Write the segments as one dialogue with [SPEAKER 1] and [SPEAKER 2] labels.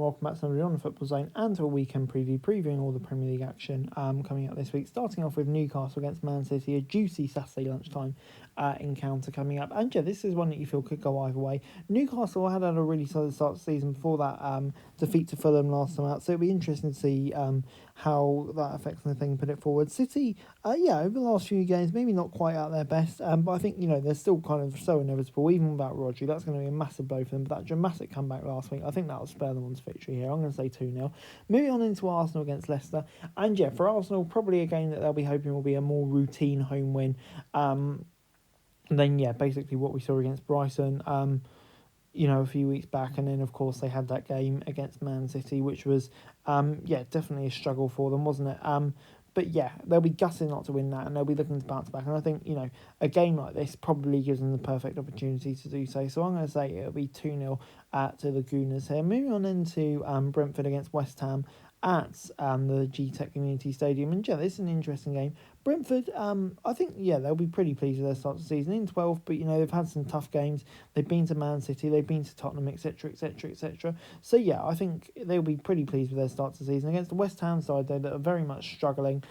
[SPEAKER 1] welcome back to another on the Football Zone and to a weekend previewing all the Premier League action coming up this week. Starting off with Newcastle against Man City, a juicy Saturday lunchtime encounter coming up. And yeah, this is one that you feel could go either way. Newcastle had a really solid start to the season before that defeat to Fulham last time out, so it'll be interesting to see how that affects the thing, put it forward. City, over the last few games, maybe not quite at their best, but I think, they're still kind of so inevitable, even without Rodri. That's going to be a massive blow for them, but that dramatic comeback last week, I think that will spur them on to victory here. I'm going to say 2-0. Moving on into Arsenal against Leicester, and yeah, for Arsenal, probably a game that they'll be hoping will be a more routine home win. Then, basically what we saw against Brighton, a few weeks back, and then of course they had that game against Man City, which was definitely a struggle for them, wasn't it? But yeah, they'll be gutted not to win that, and they'll be looking to bounce back. And I think, a game like this probably gives them the perfect opportunity to do so. So I'm going to say it'll be 2-0 to the Gooners here. Moving on into Brentford against West Ham at the G-Tech Community Stadium. And yeah, this is an interesting game. Brentford, I think, they'll be pretty pleased with their start to the season in 12, but, they've had some tough games. They've been to Man City, they've been to Tottenham, etc., etc., etc. So, yeah, I think they'll be pretty pleased with their start to the season. Against the West Ham side, though, that are very much struggling,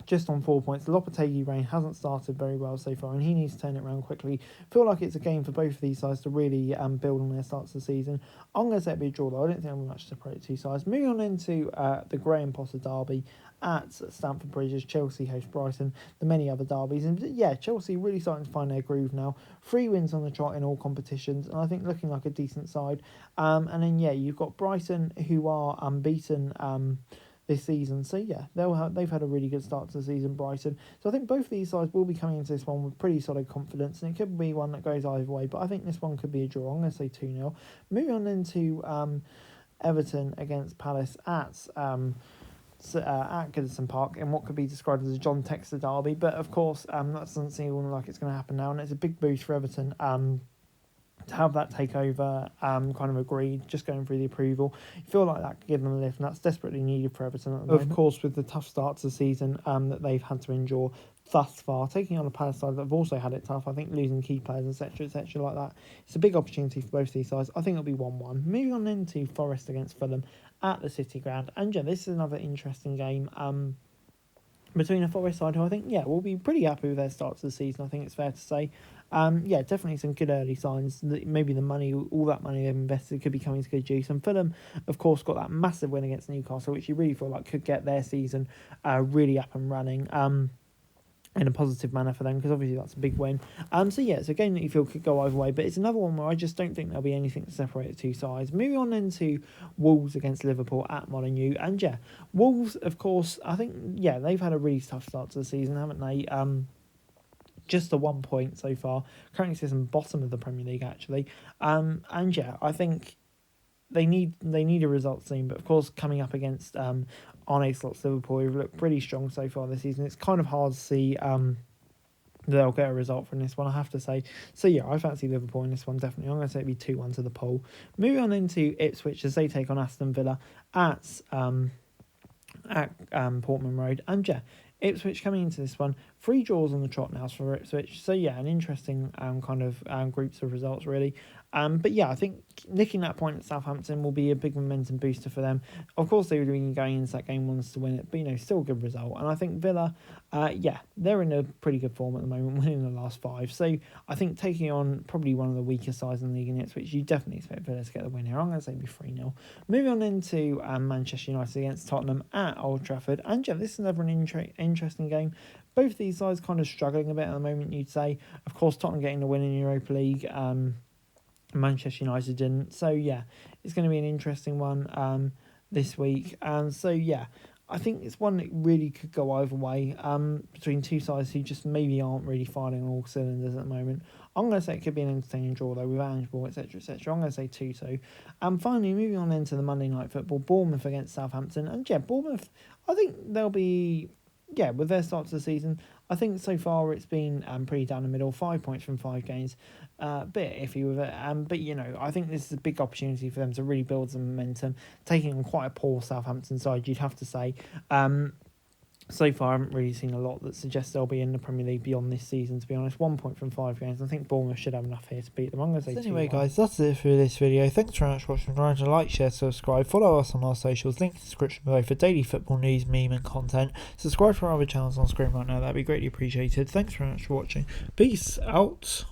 [SPEAKER 1] just on 4 points. Lopetegui reign hasn't started very well so far, and he needs to turn it around quickly. Feel like it's a game for both of these sides to really build on their starts of the season. I'm going to say it'll be a draw, though. I don't think there'll be much to separate the two sides. Moving on into the Graham Potter derby at Stamford Bridge as Chelsea host Brighton, the many other derbies. And yeah, Chelsea really starting to find their groove now. 3 wins on the trot in all competitions, and I think looking like a decent side. And then, you've got Brighton, who are unbeaten this season. So yeah, they've had a really good start to the season, Brighton. So I think both of these sides will be coming into this one with pretty solid confidence, and it could be one that goes either way, but I think this one could be a draw. I'm going to say 2-0. Moving on into Everton against Palace at Goodison Park in what could be described as a John Textor derby, but of course that doesn't seem like it's going to happen now, and it's a big boost for Everton to have that takeover kind of agreed, just going through the approval. You feel like that could give them a lift, and that's desperately needed for Everton at the moment. Of course, with the tough start to the season that they've had to endure thus far, taking on a Palace side that have also had it tough, I think losing key players, etc., like that. It's a big opportunity for both these sides. I think it'll be 1-1. Moving on into Forest against Fulham at the City Ground. And yeah, this is another interesting game between a Forest side who I think, will be pretty happy with their start to the season, I think it's fair to say. Definitely some good early signs that maybe the money, all that money they've invested could be coming to good use. And Fulham, of course, got that massive win against Newcastle, which you really feel like could get their season really up and running in a positive manner for them, because obviously that's a big win. It's a game that you feel could go either way, but it's another one where I just don't think there'll be anything to separate the two sides. Moving on into Wolves against Liverpool at Molineux, and Wolves, of course, I think they've had a really tough start to the season, haven't they? Just the 1 point so far. Currently sits in bottom of the Premier League, actually. I think they need a result soon. But of course, coming up against Arne Slot's Liverpool, who've looked pretty strong so far this season, it's kind of hard to see they'll get a result from this one, I have to say. So I fancy Liverpool in this one, definitely. I'm going to say it'll be 2-1 to the poll. Moving on into Ipswich as they take on Aston Villa at Portman Road, and Ipswich coming into this one, 3 draws on the trot now for Ipswich. So an interesting kind of groups of results really. I think nicking that point at Southampton will be a big momentum booster for them. Of course, they would have been going into that game once to win it, but still a good result. And I think Villa, they're in a pretty good form at the moment, winning the last 5. So I think taking on probably one of the weaker sides in the league in Ipswich, you definitely expect Villa to get the win here. I'm going to say it'll be 3-0. Moving on into Manchester United against Tottenham at Old Trafford. And this is another interesting game. Both these sides kind of struggling a bit at the moment, you'd say. Of course, Tottenham getting the win in Europa League. Manchester United didn't. So, it's going to be an interesting one this week. And so, I think it's one that really could go either way between two sides who just maybe aren't really firing on all cylinders at the moment. I'm going to say it could be an entertaining draw, though, with Ange Ball, etc., etc. I'm going to say 2-2. And finally, moving on into the Monday Night Football, Bournemouth against Southampton. And, Bournemouth, I think they'll be... with their start to the season, I think so far it's been pretty down the middle, 5 points from 5 games, bit iffy with it. But I think this is a big opportunity for them to really build some momentum, taking on quite a poor Southampton side, you'd have to say. So far, I haven't really seen a lot that suggests they'll be in the Premier League beyond this season, to be honest. 1 point from 5 games. I think Bournemouth should have enough here to beat them. I'm going to say 2-1.
[SPEAKER 2] Anyway, guys, that's it for this video. Thanks very much for watching. Remember to like, share, subscribe. Follow us on our socials. Link in the description below for daily football news, meme and content. Subscribe to our other channels on screen right now. That'd be greatly appreciated. Thanks very much for watching. Peace out.